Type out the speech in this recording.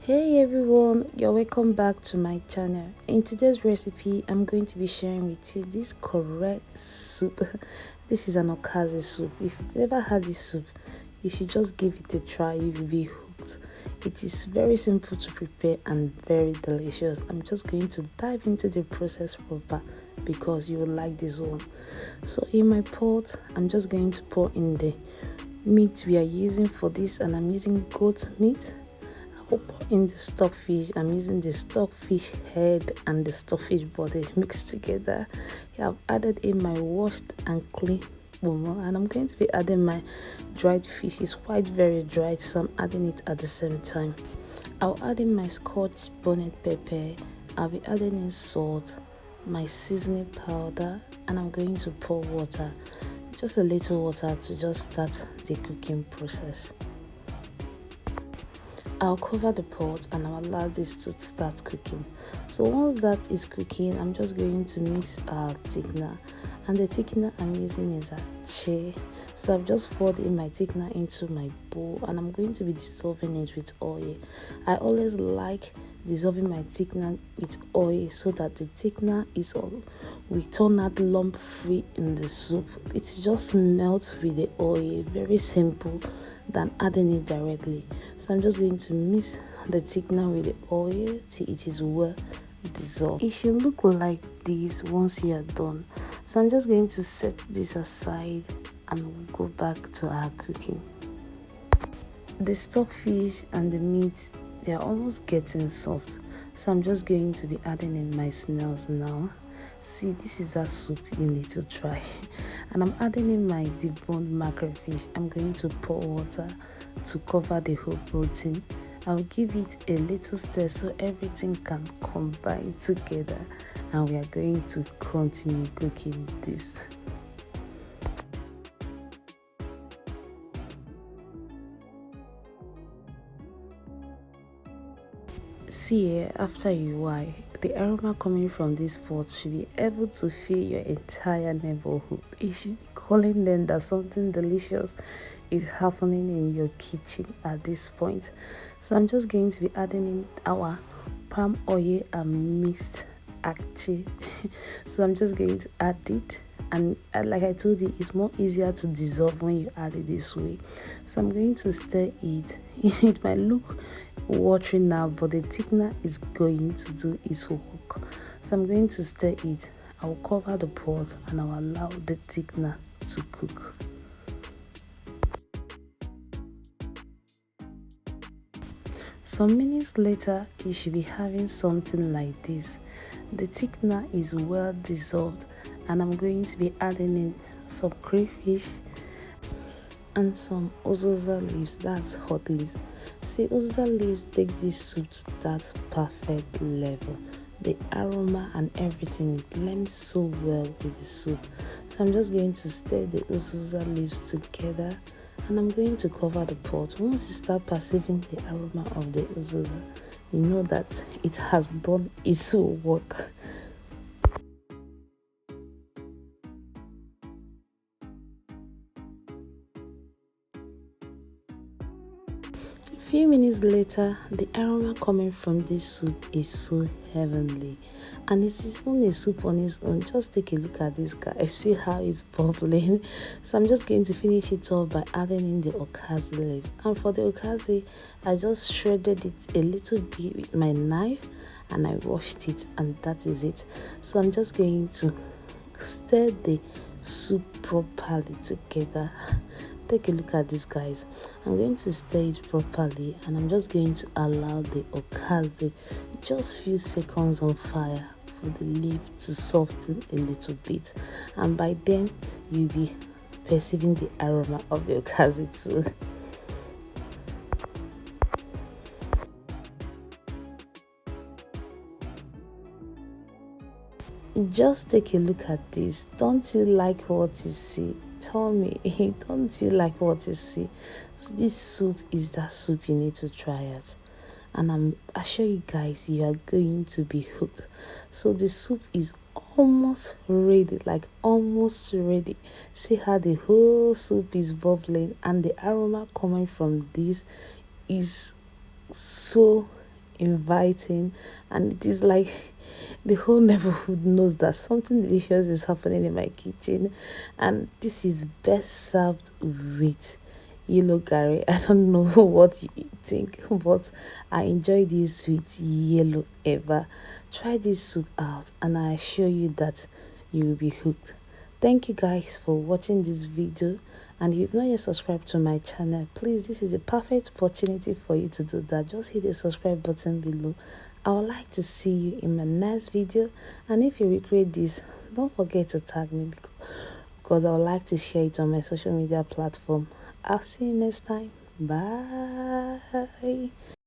Hey everyone, you're welcome back to my channel. In today's recipe, I'm going to be sharing with you this correct soup. This is an Okazi soup. If you've never had this soup, you should just give it a try. You will be hooked. It is very simple to prepare and very delicious. I'm just going to dive into the process proper because you will like this one. So in my pot, I'm just going to pour in the meat we are using for this, and I'm using goat meat. In the stockfish, I'm using the stockfish head and the stockfish body mixed together. Yeah, I've added in my washed and clean momo, and I'm going to be adding my dried fish. It's quite very dried, so I'm adding it at the same time. I'll add in my scotch bonnet pepper. I'll be adding in salt, my seasoning powder, and I'm going to pour water, just a little water, to just start the cooking process. I'll cover the pot and I'll allow this to start cooking. So once that is cooking, I'm just going to mix our thickener, and the thickener I'm using is a che. So I've just poured in my thickener into my bowl, and I'm going to be dissolving it with oil. I always like dissolving my thickener with oil so that the thickener is all we turn out lump free in the soup. It just melts with the oil. Very simple than adding it directly. So I'm just going to mix the thickener with the oil till it is well dissolved. It should look like this once you are done. So I'm just going to set this aside and we'll go back to our cooking. The stockfish and the meat, they are almost getting soft, so I'm just going to be adding in my snails now. See, this is that soup you need to try. And I'm adding in my deboned mackerel fish. I'm going to pour water to cover the whole protein. I'll give it a little stir so everything can combine together, and we are going to continue cooking this. See here, after a while, the aroma coming from this pot should be able to fill your entire neighborhood. It should be calling them that something delicious is happening in your kitchen at this point. So I'm just going to be adding in our palm oil and mixed actually. So I'm just going to add it, and like I told you, it's more easier to dissolve when you add it this way. So I'm going to stir it. It might look watery now, but the thickener is going to do its work. So I'm going to stir it. I'll cover the pot and I'll allow the thickener to cook. Some minutes later, you should be having something like this. The thickener is well dissolved, and I'm going to be adding in some crayfish and some uziza leaves, that's hot leaves. See, uziza leaves take this soup to that perfect level. The aroma and everything blends so well with the soup. So I'm just going to stir the uziza leaves together, and I'm going to cover the pot. Once you start perceiving the aroma of the uziza, you know that it has done its work. A few minutes later, the aroma coming from this soup is so heavenly, and it is even a soup on its own. Just take a look at this guy. See how it's bubbling. So I'm just going to finish it off by adding in the okazi leaf. And for the okazi, I just shredded it a little bit with my knife and I washed it, and that is it. So I'm just going to stir the soup properly together. Take a look at this, guys. I'm going to stir it properly, and I'm just going to allow the okazi just few seconds on fire for the leaf to soften a little bit, and by then you'll be perceiving the aroma of the okazi too. Just take a look at this. Don't you like what you see? Tell me, don't you like what you see? This soup is that soup you need to try it, and I assure you guys, you are going to be hooked. So the soup is almost ready, like almost ready. See how the whole soup is bubbling, and the aroma coming from this is so inviting, and it is like the whole neighborhood knows that something delicious is happening in my kitchen. And this is best served with yellow curry. I don't know what you think, but I enjoy this with yellow ever. Try this soup out, and I assure you that you will be hooked. Thank you guys for watching this video, and if you've not yet subscribed to my channel, please, this is a perfect opportunity for you to do that. Just hit the subscribe button below. I would like to see you in my next video, and if you recreate this, don't forget to tag me, because I would like to share it on my social media platform. I'll see you next time. Bye.